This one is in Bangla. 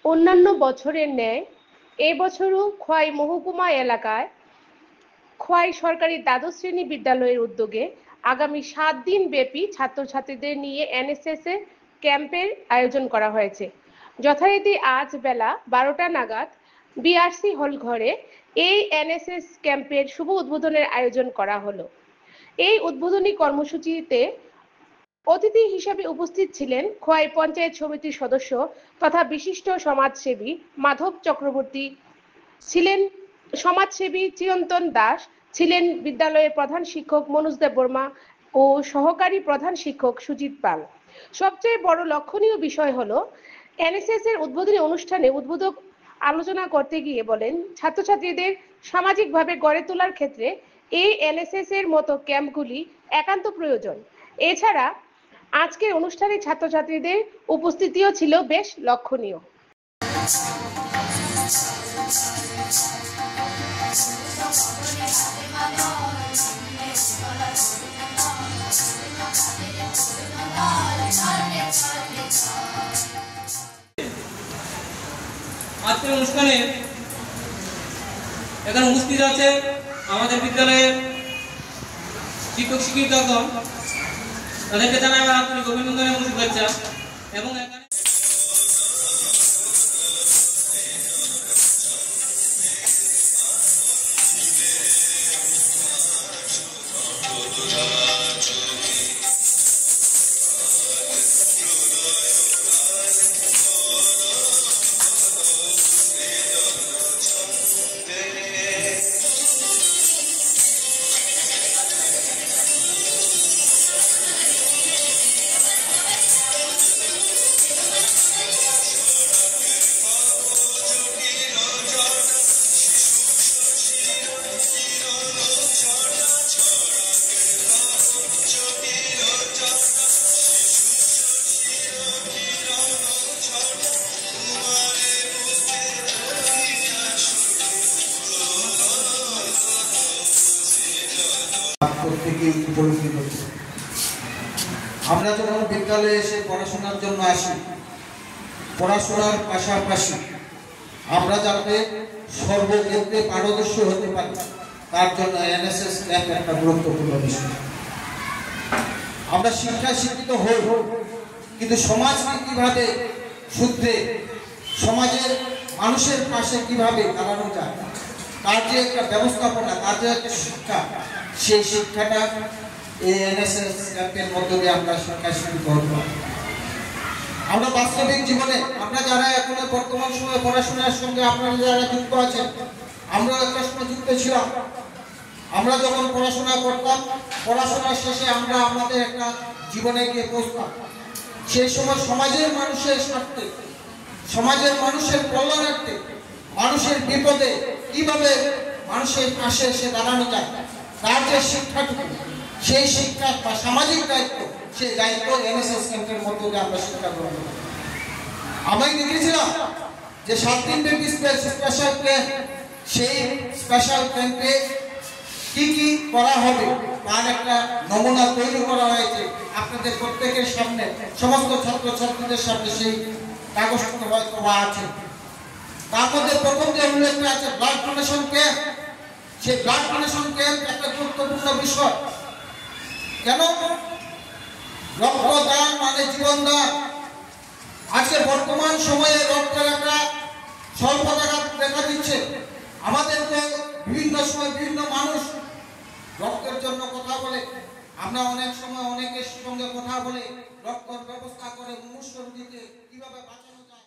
অন্যান্য বছরের ন্যায় এবছরও খোয়াই মহকুমা এলাকায় খোয়াই সরকারি দ্বাদশ শ্রেণী বিদ্যালয়ের উদ্যোগে আগামী 7 দিন ব্যাপী ছাত্রছাত্রীদের নিয়ে এনএসএস এর ক্যাম্পের আয়োজন করা হয়েছে। যথারীতি আজ বেলা 12টা নাগাদ বিআরসি হল ঘরে এই এনএসএস ক্যাম্পের শুভ উদ্বোধনের আয়োজন করা হলো। এই উদ্বোধনী কর্মসূচিতে অতিথি হিসেবে উপস্থিত ছিলেন খোয়াই পঞ্চায়েত সমিতির সদস্য তথা বিশিষ্ট সমাজসেবী মাধব চক্রবর্তী, ছিলেন সমাজসেবী চিরন্তন দাস, ছিলেন বিদ্যালয়ের প্রধান শিক্ষক মনোজ দেব বর্মা ও সহকারী প্রধান শিক্ষক সুজিত পাল। সবচেয়ে বড় লক্ষণীয় বিষয় হলো এনএসএস এর উদ্বোধনী অনুষ্ঠানে উদ্বোধক আলোচনা করতে গিয়ে বলেন, ছাত্রছাত্রীদের সামাজিকভাবে গড়ে তোলার ক্ষেত্রে এই এনএসএস এর মতো ক্যাম্পগুলি একান্ত প্রয়োজন। এছাড়া আজকের অনুষ্ঠানে ছাত্রছাত্রীদের উপস্থিতিও ছিল বেশ লক্ষণীয়। আজকের অনুষ্ঠানে এখানে উপস্থিত আছে আমাদের বিদ্যালয়ের শিক্ষক শিক্ষিকাগণ, তাদেরকে জানাই আমার আন্তরিক অভিনন্দন এবং শুভেচ্ছা। এবং এখানে আমরা যখন বিদ্যালয়ে এসে পড়াশোনার জন্য আসি, পড়াশোনার পাশাপাশি আমরা যাতে সর্বক্ষেত্রে পারদর্শী হতে পারি তার জন্য এনএসএস ক্যাম্প একটা গুরুত্বপূর্ণ বিষয়। আমরা শিক্ষায় শিক্ষিত হই, কিন্তু সমাজকে কিভাবে শুদ্ধে সমাজের মানুষের পাশে কিভাবে দাঁড়ানো যায় তার যে একটা ব্যবস্থাপনা, তার যে একটা শিক্ষা, সেই শিক্ষাটা এই এনএসএস ক্যাম্পের মধ্য দিয়ে আমরা শিক্ষা শিক্ষিত হতে পারি। আমরা বাস্তবিক জীবনে আমরা যারা এখন বর্তমান সময়ে পড়াশোনার সঙ্গে আপনারা যারা যুক্ত আছেন, আমরা একটা সময় যুক্ত ছিলাম। আমরা যখন পড়াশোনা করতাম, পড়াশোনার শেষে আমরা আমাদের একটা জীবনে গিয়ে পৌঁছতাম। সেই সময় সমাজের মানুষের স্বার্থে, সমাজের মানুষের কল্যাণার্থে, মানুষের বিপদে কিভাবে মানুষের পাশে এসে দাঁড়ানো যায় তার যে শিক্ষাটুকু, সেই শিক্ষা বা সামাজিক দায়িত্ব, সেই দায়িত্ব এনএসএস ক্যাম্পের মধ্যে দিয়ে আমরা শিক্ষা গ্রহণ করি। আমি দেখেছিলাম যে 7 দিন ব্যাপী স্পেশাল ক্যাম্প, সেই স্পেশাল ক্যাম্পে কি কি করা হবে তার একটা নমুনা তৈরি করা হয়েছে আপনাদের প্রত্যেকের সামনে, সমস্ত ছাত্রছাত্রীদের সামনে সেই কাগজটি হয়তো আছে। তার মধ্যে প্রথম যে উল্লেখটা আছে ব্লাড ডোনেশন ক্যাম্প। সেই ব্লাড ডোনেশন ক্যাম্প একটা গুরুত্বপূর্ণ বিষয়। কেন? রক্তদান মানে জীবনদান। আজকে বর্তমান সময়ে রক্তের একটা স্বল্পতা দেখা দিচ্ছে। আমাদেরকে বিভিন্ন সময় বিভিন্ন মানুষ রক্তের জন্য কথা বলে, আমরা অনেক সময় অনেকের সঙ্গে কথা বলে রক্তের ব্যবস্থা করে মুমূর্ষু রোগীকে কিভাবে বাঁচানো যায়।